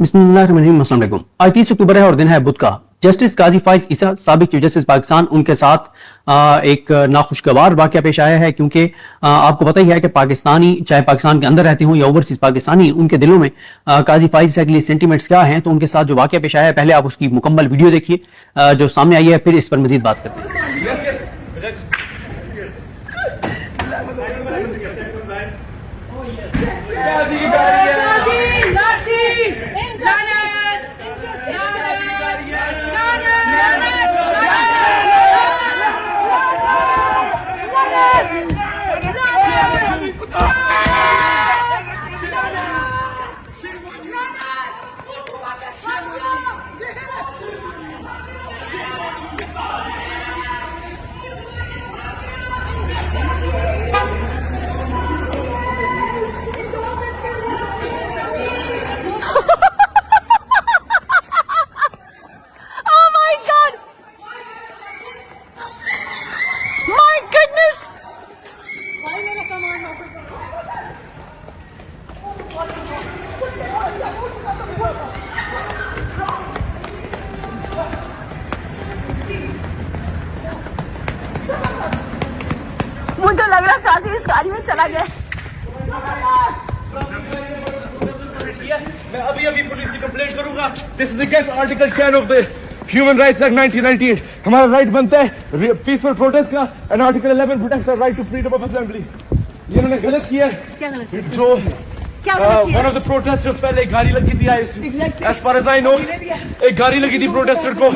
बिस्मिल्लाहिर्रहमानिर्रहीम। अस्सलाम वालेकुम। आज 30 अक्टूबर है और दिन है बुध का। जस्टिस काजी फाइज ईसा साबिक चीफ जस्टिस पाकिस्तान, उनके साथ एक नाखुशगवार वाकया पेश आया है, क्योंकि आपको पता ही है कि पाकिस्तानी, चाहे पाकिस्तान के अंदर रहते हों या ओवरसीज पाकिस्तानी, उनके दिलों में काजी फाइज ईसा के लिए सेंटीमेंट्स क्या हैं। तो उनके साथ जो वाकया पेश आया है, पहले आप उसकी मुकम्मल वीडियो देखिए जो सामने आई है, फिर इस पर मजीद बात करते हैं। मुझे लग रहा काजी इस गाड़ी में चला गया। मैं अभी पुलिस की कंप्लेंट करूंगा। This is against article 10 of the human rights act 1998। हमारा राइट बनता है पीसफुल प्रोटेस्ट का, and article 11 protects the right to freedom of assembly. ये इन्होंने गलत किया है। क्या गलत किया? जो वन ऑफ द प्रोटेस्टर्स, पहले एक गाड़ी लगी थी, as far as I know एक गाड़ी लगी थी प्रोटेस्टर को।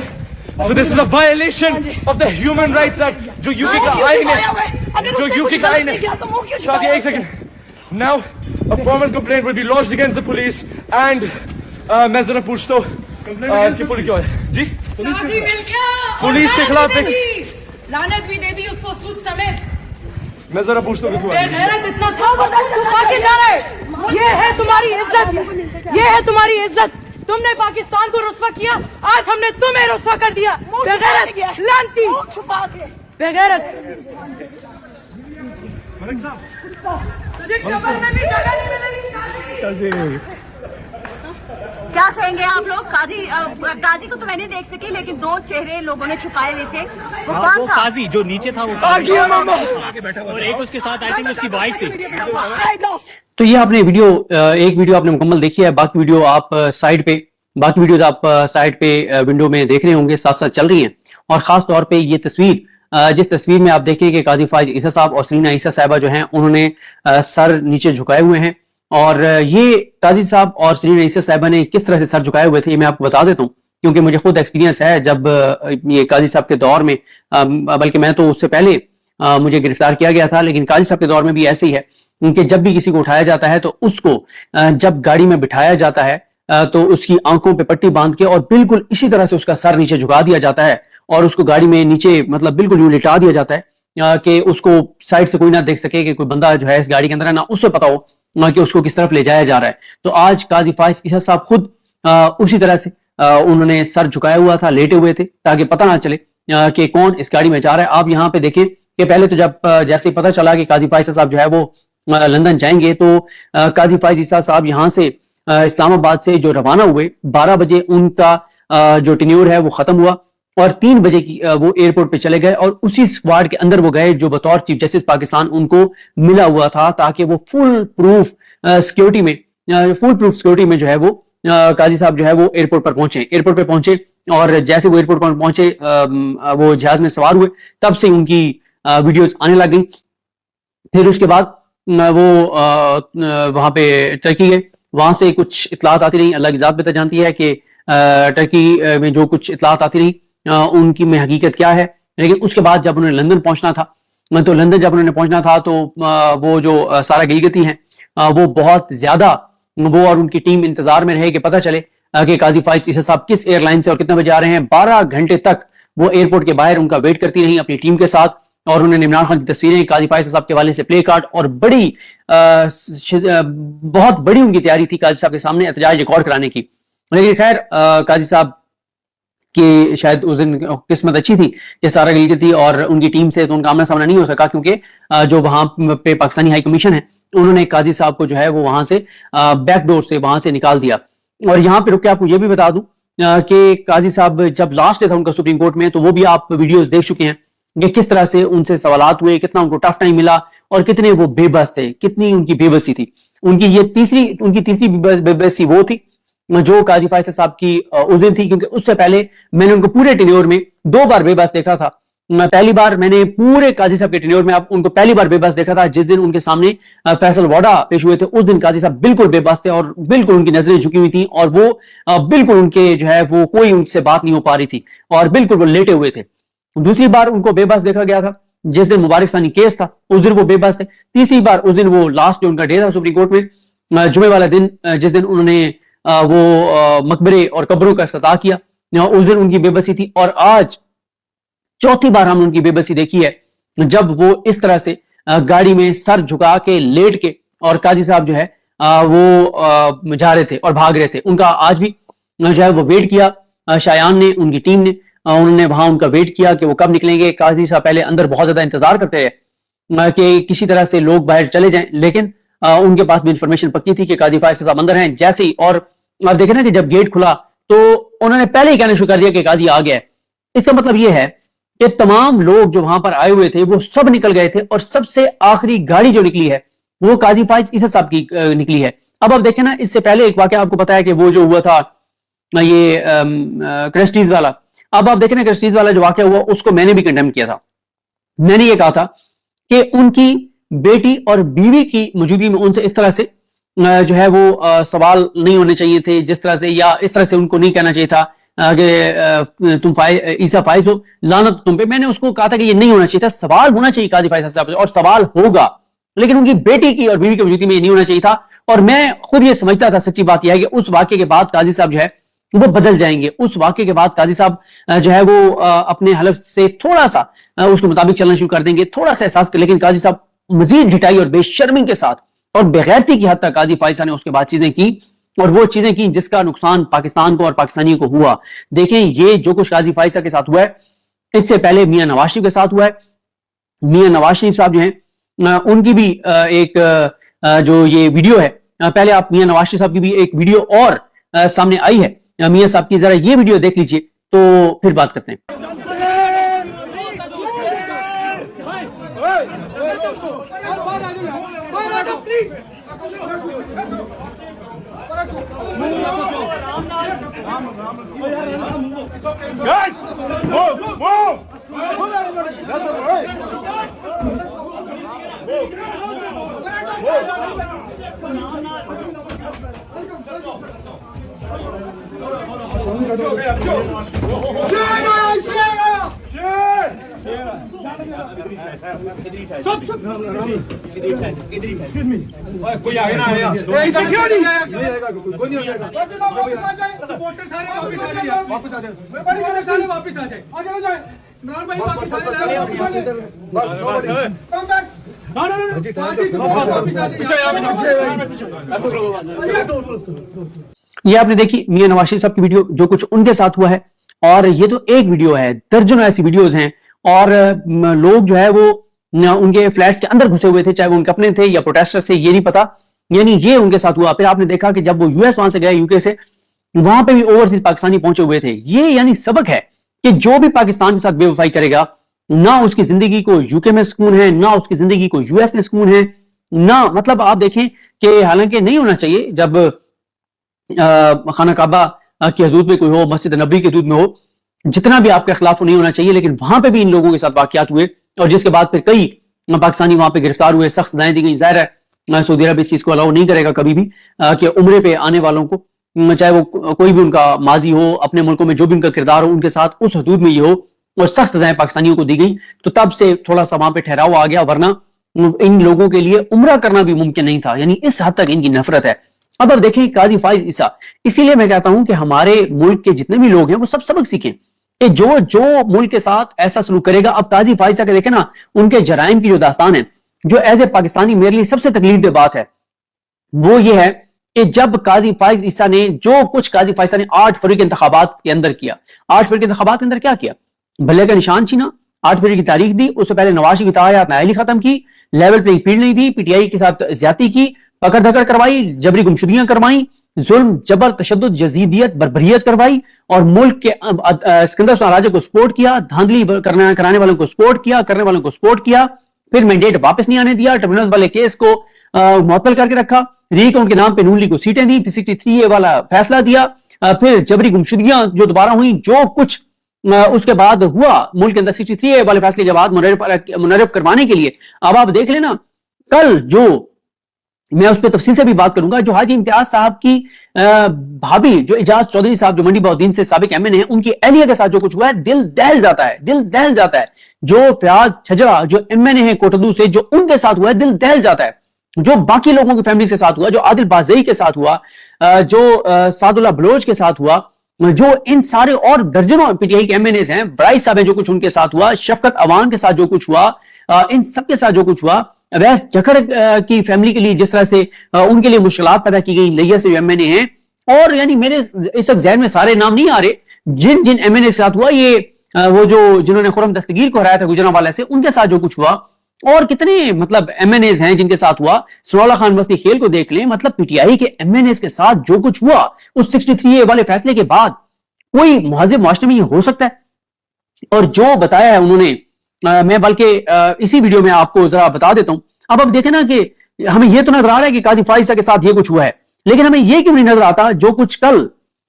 So this is a violation of the Human Rights Act, जो यूके का आइन है, जो यूके का आइन है। शादी एक second. Now a formal complaint will be lodged against the police and मैं जरा पूछता हूँ कि पुलिस क्यों है जी? पुलिस के खिलाफ लानत भी दे दी उसको सूद समेत। मैं जरा पूछता हूँ इतना था आगे जा रहे। ये है तुम्हारी इज्जत, ये है तुम्हारी इज्जत। तुमने पाकिस्तान को रुस्वा किया, आज हमने तुम्हें रुस्वा कर दिया। बेगैरत, लानती, बेगैरत। तुझे कब्र में भी जगह नहीं मिलेगी। क्या कहेंगे आप लोग? काजी को तो मैंने देख सकी, लेकिन दो चेहरे लोगों ने छुपाए हुए थे। वो कौन था? काजी जो नीचे था वो आगे बैठा और एक उसके साथ आई थिंक उसकी वाइफ थी। तो ये आपने एक वीडियो आपने मुकम्मल देखी है। बाकी वीडियो आप साइड पे विंडो में देख रहे होंगे, साथ साथ चल रही हैं। और खास तौर पे ये तस्वीर, जिस तस्वीर में आप देखें कि काजी फाइज ईसा साहब और सलीना ईसा साहिबा जो हैं, उन्होंने सर नीचे झुकाए हुए हैं। और ये काजी साहब और सलीना ईसा साहिबा ने किस तरह से सर झुकाए हुए थे, ये मैं आपको बता देता हूँ, क्योंकि मुझे खुद एक्सपीरियंस है। जब ये काजी साहब के दौर में, बल्कि मैं तो उससे पहले मुझे गिरफ्तार किया गया था, लेकिन काजी साहब के दौर में भी ऐसे ही है। उनके जब भी किसी को उठाया जाता है तो उसको जब गाड़ी में बिठाया जाता है तो उसकी आंखों पे पट्टी बांध के और बिल्कुल इसी तरह से उसका सर नीचे झुका दिया जाता है और उसको गाड़ी में नीचे, मतलब बिल्कुल यूं लिटा दिया जाता है कि उसको साइड से कोई ना देख सके कि कोई बंदा जो है इस गाड़ी के अंदर है, ना उससे पता हो कि उसको किस तरफ ले जाया जा रहा है। तो आज काजी फाइज ईसा साहब खुद उसी तरह से उन्होंने सर झुकाया हुआ था, लेटे हुए थे, ताकि पता ना चले कि कौन इस गाड़ी में जा रहा है। आप यहाँ पे देखें कि पहले तो जब जैसे ही पता चला कि काजी फाइज साहब जो है वो लंदन जाएंगे, तो काजी फाइज ईसा साहब यहाँ से इस्लामाबाद से जो रवाना हुए, 12 बजे उनका जो टेन्योर है वो खत्म हुआ और 3 बजे की वो एयरपोर्ट पे चले गए और उसी स्क्वाड के अंदर वो गए जो बतौर चीफ जस्टिस पाकिस्तान उनको मिला हुआ था, ताकि वो फुल प्रूफ सिक्योरिटी में जो है वो काजी साहब जो है वो एयरपोर्ट पे पहुंचे। और जैसे वो एयरपोर्ट पर पहुंचे, वो जहाज में सवार हुए, तब से उनकी वीडियोज आने लग गई। फिर उसके बाद वो वहां पे टर्की गए, वहां से कुछ इतलात आती रही। अल्लाह की जात बेहतर जानती है कि टर्की में जो कुछ इतलात आती रही उनकी में हकीकत क्या है। लेकिन उसके बाद जब उन्होंने लंदन पहुंचना था, तो लंदन जब उन्होंने पहुंचना था तो वो जो सारा गिलगिती हैं वो बहुत ज्यादा, वो और उनकी टीम इंतजार में रहे कि पता चले कि काजी फाइज ईसा साहब किस एयरलाइन से और कितने बजे आ रहे हैं। 12 घंटे तक वो एयरपोर्ट के बाहर उनका वेट करती रही अपनी टीम के साथ, और उन्होंने इमरान खान की तस्वीरें, काजी फाइज साहब के वाले से प्ले कार्ड और बहुत बड़ी उनकी तैयारी थी काजी साहब के सामने एहतजाज रिकॉर्ड कराने की। लेकिन खैर काजी साहब कि शायद उस दिन किस्मत अच्छी थी कि सारा गिलगिती और उनकी टीम से तो उनका आमना सामना नहीं हो सका, क्योंकि जो वहां पे पाकिस्तानी हाई कमीशन है उन्होंने काजी साहब को जो है वो वहां से बैकडोर से वहां से निकाल दिया। और यहाँ पे रुक के आपको ये भी बता दूं कि काजी साहब जब लास्ट डे था उनका सुप्रीम कोर्ट में, तो वो भी आप वीडियोस देख चुके हैं कि किस तरह से उनसे सवालात हुए, कितना उनको टफ टाइम मिला और कितने वो बेबस थे, कितनी उनकी बेबसी थी। उनकी तीसरी बेबसी वो थी जो काजी फैसल साहब की उस दिन थी, क्योंकि उससे पहले मैंने उनको पूरे टेन्योर में 2 बार बेबस देखा था। पहली बार मैंने पूरे काजी साहब के टेन्योर में उनको पहली बार बेबस देखा था जिस दिन उनके सामने फैसल वाडा पेश हुए थे। उस दिन काजी साहब बिल्कुल बेबस थे और बिल्कुल उनकी नजरें झुकी हुई थी और वो बिल्कुल उनके जो है वो कोई उनसे बात नहीं हो पा रही थी और बिल्कुल वो लेटे हुए थे। दूसरी बार उनको बेबस देखा गया था जिस दिन मुबारक सानी केस था, उस दिन वो बेबस थे। तीसरी बार उस दिन वो लास्ट डे उनका डे था सुप्रीम कोर्ट में, जुमे वाला दिन, जिस दिन उन्होंने वो मकबरे और कब्रों का इफ्तिताह किया, उस दिन उनकी बेबसी थी। और आज चौथी बार हमने उनकी बेबसी देखी है जब वो इस तरह से गाड़ी में सर झुका के लेट के और काजी साहब जो है वो जा रहे थे और भाग रहे थे। उनका आज भी जो है वो वेट किया शायान ने, उनकी टीम ने, उन्होंने वहां उनका वेट किया कि वो कब निकलेंगे। काजी साहब पहले अंदर बहुत ज्यादा इंतजार करते हैं कि किसी तरह से लोग बाहर चले जाएं, लेकिन उनके पास भी इंफॉर्मेशन पक्की थी कि काजी फैसल साहब अंदर हैं। जैसे ही और आप देखें ना कि जब गेट खुला तो उन्होंने पहले ही कहना शुरू कर दिया कि काजी आ गया है। इसका मतलब यह है कि तमाम लोग जो वहां पर आए हुए थे वो सब निकल गए थे और सबसे आखिरी गाड़ी जो निकली है वो काजी फाइज ईसा साहब की निकली है। अब आप देखें ना, इससे पहले एक वाकया आपको पता है कि वो जो हुआ था ये क्रिस्टीज वाला। अब आप देखें ना, क्रिस्टीज वाला जो वाकया हुआ उसको मैंने भी कंडेम किया था। मैंने ये कहा था कि उनकी बेटी और बीवी की मौजूदगी में उनसे इस तरह से जो है वो सवाल नहीं होने चाहिए थे जिस तरह से, या इस तरह से उनको नहीं कहना चाहिए था कि तुम ईसा फाइज हो, लानत तुम पे। मैंने उसको कहा था कि ये नहीं होना चाहिए था, सवाल होना चाहिए काजी फैसल साहब से और सवाल होगा, लेकिन उनकी बेटी की और बीवी की मौजूदगी में ये नहीं होना चाहिए था। और मैं खुद ये समझता था, सच्ची बात यह है कि उस वाक्य के बाद काजी साहब जो है वो बदल जाएंगे। उस वाक्य के बाद काजी साहब जो है वो अपने हलफ से थोड़ा सा उसके मुताबिक चलना शुरू कर देंगे, थोड़ा सा एहसास कर। लेकिन काजी साहब मजीद ढिठाई और बेशर्मी के साथ और बेगैरती की हद तक काजी फैसल ने उसके बाद चीजें की और वो चीजें की जिसका नुकसान पाकिस्तान को और पाकिस्तानियों को हुआ। देखें, ये जो कुछ काजी फैसल के साथ हुआ है, इससे पहले मियां नवाज शरीफ के साथ हुआ है। मियां नवाज शरीफ साहब जो हैं उनकी भी एक जो ये वीडियो है, पहले आप मियां नवाज शरीफ साहब की भी एक वीडियो और सामने आई है मियां साहब की, जरा ये वीडियो देख लीजिए तो फिर बात करते हैं। Guys, move, move. कोई आगे ना आएगा, कोई नहीं आएगा। सपोर्टर सारे वापस आ जाए, बड़ी खबर सारे वापस आ जाए, आगे ना जाए। इमरान भाई वापस आ जाए, वापस आ जाए। Come back. ये आपने देखी मियां नवाज शरीफ साहब की वीडियो, जो कुछ उनके साथ हुआ है। और ये तो एक वीडियो है, दर्जनों ऐसी वीडियोस हैं और लोग जो है वो उनके फ्लैट्स के अंदर घुसे हुए थे, चाहे वो उनके अपने थे या प्रोटेस्टर्स थे, ये नहीं पता। यानी ये उनके साथ हुआ। फिर आपने देखा कि जब वो यूएस वहां से गए, यूके से, वहां पे भी ओवरसीज पाकिस्तानी पहुंचे हुए थे। ये यानी सबक है कि जो भी पाकिस्तान के साथ बेवफाई करेगा, ना उसकी जिंदगी को यूके में सुकून है, ना उसकी जिंदगी को यूएस में सुकून है, ना, मतलब आप देखें कि हालांकि नहीं होना चाहिए जब खाना काबा की हदूद में कोई हो, मस्जिद नबी की हदूद में हो, जितना भी आपके खिलाफ नहीं होना चाहिए, लेकिन वहां पे भी इन लोगों के साथ वाकयात हुए और जिसके बाद फिर कई पाकिस्तानी वहां पे गिरफ्तार हुए, सख्त सजाएं दी गई। जाहिर है सऊदी अरब इस चीज को अलाउ नहीं करेगा कभी भी कि उम्रे पे आने वालों को, चाहे वो कोई भी उनका माजी हो, अपने मुल्कों में जो भी उनका किरदार हो, उनके साथ उस हदूद में ये हो, और सख्त सजाएं पाकिस्तानियों को दी गई। तो तब से थोड़ा सा वहां पे ठहराव आ गया, वरना इन लोगों के लिए उम्रा करना भी मुमकिन नहीं था। यानी इस हद तक इनकी नफरत है। अब देखें काजी फैसल ईसा, इसीलिए मैं कहता हूं कि हमारे मुल्क के जितने भी लोग हैं वो सब सबक सीखें कि जो मुल्क के साथ ऐसा सलूक करेगा। अब काजी फैसल के देखें ना, उनके जराइम की जो दास्तान है, जो एज ए पाकिस्तानी मेरे लिए सबसे तकलीफदेह बात है वो ये है कि जब काजी फैसल ईसा ने जो कुछ काजी फैसल ने 8 फरवरी के इंतखाबात के अंदर किया, 8 फरवरी के इंतखाबात के अंदर क्या किया? भले का निशान छीना, 8 फरवरी की तारीख दी, उससे पहले नवाज शरीफ की तायात नायली खत्म की, लेवल प्लेइंग फील्ड नहीं दी, पीटीआई के साथ ज्यादती की, पकड़ धकड़ करवाई, जबरी गुमशुदियां करवाई, जुल्म, जबर, तशद्दुद, यजीदियत, बर्बरियत करवाई और मुल्क के सिकंदर स्वराज को सपोर्ट किया, धांधली कराने वालों को सपोर्ट किया, करने वालों को सपोर्ट किया, फिर मैंडेट वापस नहीं आने दिया, ट्रिब्यूनल वाले केस को मुअत्तल करके रखा, रीकाउंट के नाम पे नून लीग को सीटें दी, 63A वाला फैसला दिया, फिर जबरी गुमशुदगियां जो दोबारा हुई, जो कुछ उसके बाद हुआ मुल्क के अंदर 63A वाले फैसले के बाद मुनर्रफ करवाने के लिए। अब आप देख लेना, कल जो मैं उस पर तफसील से भी बात करूंगा, जो हाजी इम्तियाज साहब की भाभी जो इजाज चौधरी साहब जो मंडी बहाउद्दीन से साबिक MN है, उनकी एहलिया के साथ जो कुछ हुआ है, दिल दहल जाता है, दिल दहल जाता है। जो फयाज छजरा जो MN है कोटदू से, जो उनके साथ हुआ है, दिल दहल जाता है। जो बाकी लोगों की फैमिली के साथ हुआ, जो आदिल बाज़ई के साथ हुआ, जो सादुल्लाह बलोच के साथ हुआ, जो इन सारे और दर्जनों PTI के MNAs हैं, ब्राइस साहब जो कुछ उनके साथ हुआ, शफकत अवान के साथ जो कुछ हुआ, इन सबके साथ जो कुछ हुआ, अवैस जखड़ की फैमिली के लिए जिस तरह से उनके लिए मुश्किलात पैदा की गई, लिया से MNA हैं, और यानी मेरे इस वक्त ज़हन में सारे नाम नहीं आ रहे जिन जिन MNA के साथ हुआ, ये वो जो जिन्होंने खुरम दस्तगीर को हराया था गुजरांवाला से, उनके साथ जो कुछ हुआ, और कितने मतलब MNAs हैं जिनके साथ हुआ। सनाउल्लाह खान मस्ती खेल को देख लें, मतलब PTI के MNAs के साथ जो कुछ हुआ उस 63A वाले फैसले के बाद, कोई मुहज़्ज़िब मुआशरे में ये हो सकता है? और जो बताया है उन्होंने, मैं बल्कि इसी वीडियो में आपको जरा बता देता हूं। अब देखें ना कि हमें यह तो नजर आ रहा है कि काजी फाइज के साथ ये कुछ हुआ है, लेकिन हमें यह क्यों नहीं नजर आता जो कुछ कल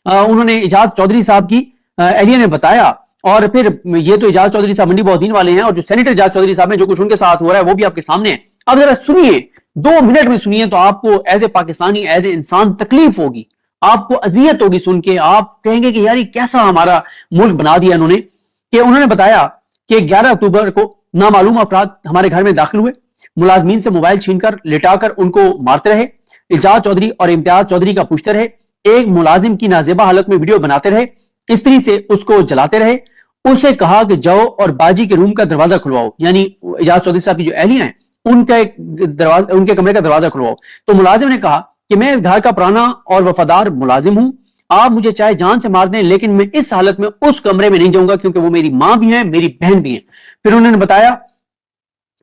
उन्होंने इजाज चौधरी साहब की एहलिया ने बताया, और फिर ये तो इजाज चौधरी साहब मंडी बहाउद्दीन वाले हैं, और जो सेनेटर इजाज चौधरी साहब हैं जो कुछ उनके साथ हो रहा है वो भी आपके सामने है। अब जरा सुनिए, 2 मिनट में सुनिए, तो आपको as a Pakistani, as a इंसान तकलीफ होगी, आपको अजियत होगी सुन के। आप कहेंगे कि यार ये कैसा हमारा मुल्क बना दिया इन्होंने। कि उन्होंने बताया कि 11 अक्टूबर को नामालूम अफराद हमारे घर में दाखिल हुए, मुलाजमीन से मोबाइल छीनकर लिटाकर उनको मारते रहे, इजाज चौधरी और इम्तियाज चौधरी का पूछते रहे, एक मुलाजिम की नाजेबा हालत में वीडियो बनाते रहे, स्त्री से उसको जलाते रहे, उसे कहा कि जाओ और बाजी के रूम का दरवाजा खुलवाओ, यानी इजाज चौधरी साहब की जो एहलिया हैं उनके कमरे का दरवाजा खुलवाओ। तो मुलाजिम ने कहा कि मैं इस घर का पुराना और वफादार मुलाजिम हूं, आप मुझे चाहे जान से मार दें, लेकिन मैं इस हालत में उस कमरे में नहीं जाऊंगा, क्योंकि वो मेरी मां भी है, मेरी बहन भी है। फिर उन्होंने बताया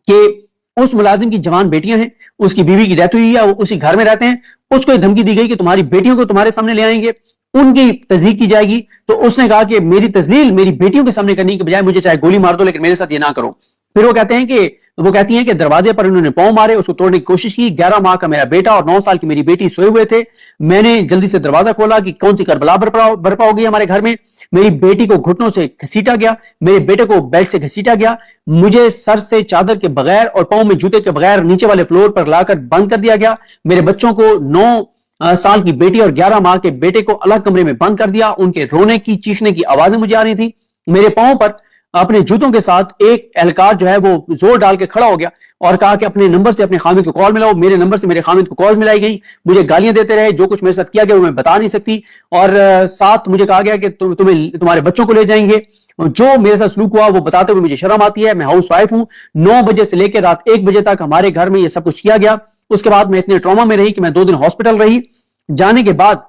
कि उस मुलाजिम की जवान बेटियां हैं, उसकी बीवी की डेथ हुई है, वो उसी घर में रहते हैं, उसको धमकी दी गई कि तुम्हारी बेटियों को तुम्हारे सामने ले आएंगे, उनकी तस्दीक की जाएगी। तो उसने कहा कि मेरी तस्लील मेरी बेटियों के सामने करने के बजाय मुझे चाहे गोली मार दो, लेकिन मेरे साथ ये ना करो। फिर वो कहती हैं कि दरवाजे पर उन्होंने पांव मारे, उसको तोड़ने की कोशिश की। 11 माह का मेरा बेटा और 9 साल की मेरी बेटी सोए हुए थे, मैंने जल्दी से दरवाजा खोला कि कौन सी करबला बर्पा हो गई हमारे घर में। मेरी बेटी को घुटनों से घसीटा गया, मेरे बेटे को बेड से घसीटा गया, मुझे सर से चादर के बगैर और पांव में जूते के बगैर नीचे वाले फ्लोर पर लाकर बंद कर दिया गया। मेरे बच्चों को 9 साल की बेटी और 11 माह के बेटे को अलग कमरे में बंद कर दिया। उनके रोने की चीखने की आवाजें मुझे आ रही थी। मेरे पांव पर अपने जूतों के साथ एक एहलकार जो है वो जोर डाल के खड़ा हो गया और कहा कि अपने नंबर से अपने खामिद को कॉल मिलाओ। मेरे नंबर से मेरे खामिद को कॉल मिलाई गई, मुझे गालियां देते रहे, जो कुछ मेरे साथ किया गया वो मैं बता नहीं सकती। और साथ मुझे कहा गया कि तुम्हारे बच्चों को ले जाएंगे। जो मेरे साथ सलूक हुआ वो बताते हुए मुझे शर्म आती है। मैं हाउस वाइफ हूं। 9 बजे से लेकर रात 1 बजे तक हमारे घर में ये सब कुछ किया गया। उसके बाद मैं इतने ट्रॉमा में रही कि मैं 2 दिन हॉस्पिटल रही। जाने के बाद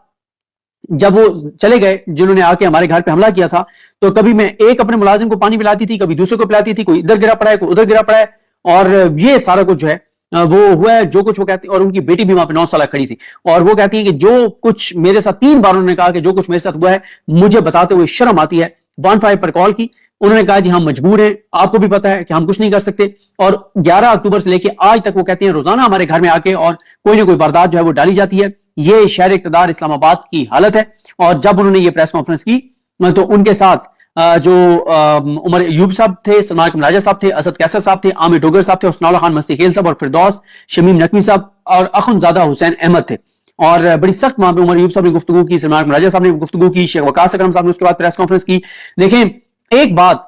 जब वो चले गए जिन्होंने आके हमारे घर पे हमला किया था, तो कभी मैं एक अपने मुलाजिम को पानी पिलाती थी, कभी दूसरे को पिलाती थी, कोई इधर गिरा पड़ा है, कोई उधर गिरा पड़ा है। और ये सारा कुछ जो है वो हुआ है, जो कुछ वो कहती। और उनकी बेटी भी वहां पे 9 साल खड़ी थी और वो कहती है कि जो कुछ मेरे साथ 3 बार उन्होंने कहा कि जो कुछ मेरे साथ हुआ है मुझे बताते हुए शर्म आती है। 15 पर कॉल की, उन्होंने कहा जी हम मजबूर हैं, आपको भी पता है कि हम कुछ नहीं कर सकते। और 11 अक्टूबर से लेकर आज तक वो कहती हैं रोजाना हमारे घर में आके और कोई ना कोई वारदात जो है वो डाली जाती है। ये शहर इक़्तिदार इस्लामाबाद की हालत है। और जब उन्होंने ये प्रेस कॉन्फ्रेंस की तो उनके साथ जो उमर अयूब साहब थे, सलमान कमराजा साहब थे, असद कैसर साहब थे, आमिर डोगर साहब थे, और सनाउल्लाह खान मस्ती खेल साहब, और फिरदौस शमीम नकवी साहब और अखुंज़ादा हुसैन अहमद थे। और बड़ी सख्त वहां पे उमर अयूब साहब ने गुफ्तगू की, सलमान कमराजा साहब ने गुफ्तगू की, शेख वकास अकरम साहब ने उसके बाद प्रेस कॉन्फ्रेंस की। देखें, एक बात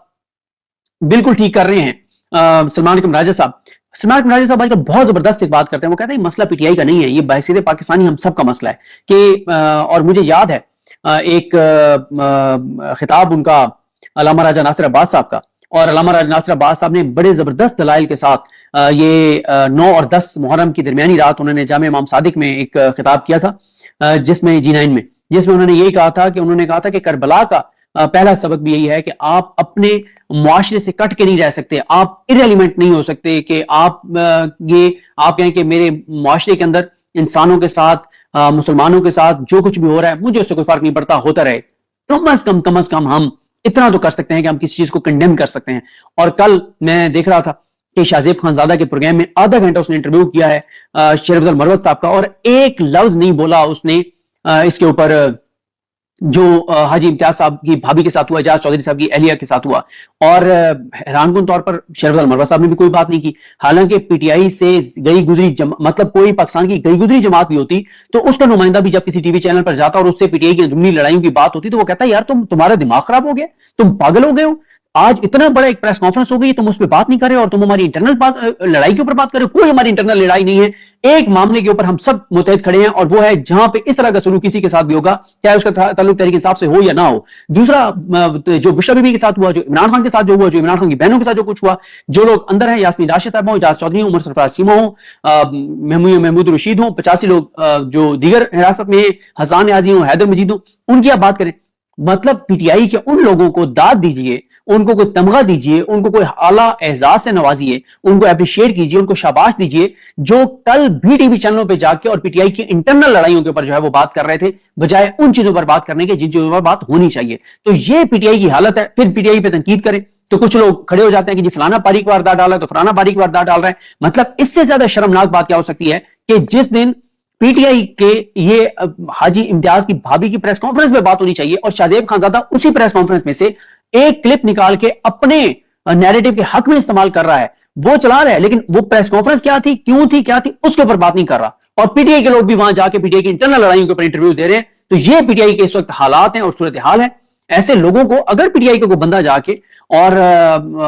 बिल्कुल ठीक कर रहे हैं सलमान कमराजा साहब आजकल बहुत जबरदस्त एक बात करते हैं। वो कहते हैं मसला पीटीआई का नहीं है, ये बहसीत पाकिस्तानी हम सब का मसला है कि और मुझे याद है एक खिताब उनका अल्लामा राजा नासिर अब्बास साहब का, और अल्लामा राजा नासिर अब्बास साहब ने बड़े जबरदस्त दलाइल के साथ ये 9 और 10 मुहर्रम की दरमियानी रात उन्होंने जामे इमाम सादिक में एक खिताब किया था, जिसमें G9 में, जिसमें उन्होंने यही कहा था कि करबला का पहला सबक भी यही है कि आप अपने मुआशरे से कट के नहीं रह सकते, आप इररेलेवेंट नहीं हो सकते कि आप कहें कि मेरे मुआशरे के अंदर इंसानों के साथ मुसलमानों के साथ जो कुछ भी हो रहा है मुझे उससे कोई फर्क नहीं पड़ता, होता रहे। कम अज कम हम इतना तो कर सकते हैं कि हम किसी चीज को कंडेम कर सकते हैं। और कल मैं देख रहा था कि शाहजेब खानजादा के प्रोग्राम में आधा घंटा उसने इंटरव्यू किया है शेर अफजल मरवत साहब का, और एक लफ्ज नहीं बोला उसने इसके ऊपर जो हाजी इम्तियाज साहब की भाभी के साथ हुआ, एजाज चौधरी साहब की अहलिया के साथ हुआ। और हैरानकुन तौर पर शेर अफजल मरवत साहब ने भी कोई बात नहीं की। हालांकि पीटीआई से गई गुजरी मतलब कोई पाकिस्तान की गई गुजरी जमात भी होती तो उसका नुमाइंदा भी जब किसी टीवी चैनल पर जाता और उससे पीटीआई की अंदरूनी लड़ाइयों की बात होती तो वो कहता है यार तुम्हारा दिमाग खराब हो गया, तुम पागल हो गए हो, आज इतना बड़ा एक प्रेस कॉन्फ्रेंस हो गई, तुम उस पर बात नहीं कर रहे और तुम हमारी इंटरनल लड़ाई के ऊपर बात कर रहे हो। कोई हमारी इंटरनल लड़ाई नहीं है, एक मामले के ऊपर हम सब मुतहद खड़े हैं और वो है जहां पे इस तरह का सलूक किसी के साथ भी होगा, चाहे उसका ताल्लुक तहरीक इंसाफ से हो या ना हो। दूसरा जो बुशरा बीबी के साथ हुआ, जो इमरान खान के साथ जो हुआ, जो इमरान खान की बहनों के साथ जो कुछ हुआ, जो लोग अंदर हैं, यास्मीन राशिद साहब हो, एजाज चौधरी हो, उमर सरफराज चीमा हो, महमूद रशीद हो, 85 लोग जो दीगर हिरासत में, हसन याजी हो, हैदर मजीद हो, उनकी आप बात करें। मतलब पीटीआई के उन लोगों को दाद दीजिए, उनको कोई तमगा दीजिए, उनको कोई आला एहसास से नवाजिए, उनको अप्रिशिएट कीजिए, उनको शाबाश दीजिए, जो कल भी टीवी चैनलों पे जाके और पीटीआई की इंटरनल लड़ाइयों के ऊपर जो है वो बात कर रहे थे, बजाय उन चीजों पर बात करने के जिन चीजों पर बात होनी चाहिए। तो ये पीटीआई की हालत है। फिर पीटीआई पे तनकीद करें तो कुछ लोग खड़े हो जाते हैं कि जी फलाना पारी की वारदात डाल रहा है तो फलाना पारी की वारदात डाल रहा है। मतलब इससे ज्यादा शर्मनाक बात क्या हो सकती है कि जिस दिन पीटीआई के ये हाजी इम्तियाज की भाभी की प्रेस कॉन्फ्रेंस में बात होनी चाहिए और शाहजेब खानजादा उसी प्रेस कॉन्फ्रेंस में से एक क्लिप निकाल के अपने नैरेटिव के हक में इस्तेमाल कर रहा है, वो चला रहा है, लेकिन वो प्रेस कॉन्फ्रेंस क्या थी, क्यों थी, क्या थी, उसके ऊपर बात नहीं कर रहा। और पीटीआई के लोग भी वहां जाके पीटीआई की इंटरनल लड़ाइयों के ऊपर इंटरव्यू दे रहे हैं। तो ये पीटीआई के इस वक्त हालात हैं और सूरत हाल है। ऐसे लोगों को अगर पीटीआई का कोई बंदा जाके और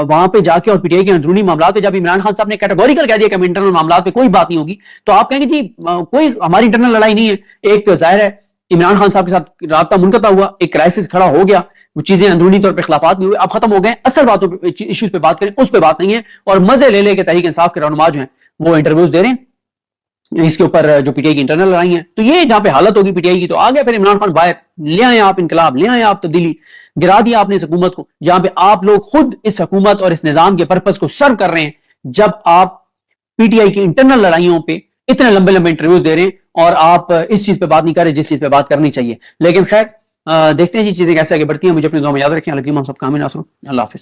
वहां पे जाके और पीटीआई के अंदरूनी मामला पे, जब इमरान खान साहब ने कैटेगोरिकल कह दिया कि इंटरनल मामला पे कोई बात नहीं होगी, तो आप कहेंगे जी कोई हमारी इंटरनल लड़ाई नहीं है। एक जाहिर है इमरान खान साहब के साथ राब्ता मुनक़ता हुआ, एक क्राइसिस खड़ा हो गया, वो चीजें अंदरूनी तौर पे खिलाफात भी हुए, अब खत्म हो गए, असल बातों पे, इश्यूज पे बात करें, उस पे बात नहीं है। और मजे ले लेके तहरीक इंसाफ के रहनुमा जो हैं वो इंटरव्यूज दे रहे हैं इसके ऊपर जो पीटीआई की इंटरनल लड़ाई है। तो ये जहां पे हालत होगी पीटीआई की, तो आगे फिर इमरान खान बाहर ले आए आप इनकलाब, ले आए आप तब्दीली, गिरा दिया आपने इस हुकूमत को, जहां पे आप लोग खुद इस हुकूमत और इस निजाम के पर्पस को सर्व कर रहे हैं, जब आप पीटीआई की इंटरनल लड़ाइयों पे इतने लंबे लंबे इंटरव्यूज दे रहे हैं और आप इस चीज पे बात नहीं कर रहे जिस चीज पे बात करनी चाहिए। लेकिन खैर देखते हैं जी चीजें कैसे आगे बढ़ती हैं। मुझे अपनी दुआ में याद रखें। हम सब कामिल नासर। अल्लाह हाफिज।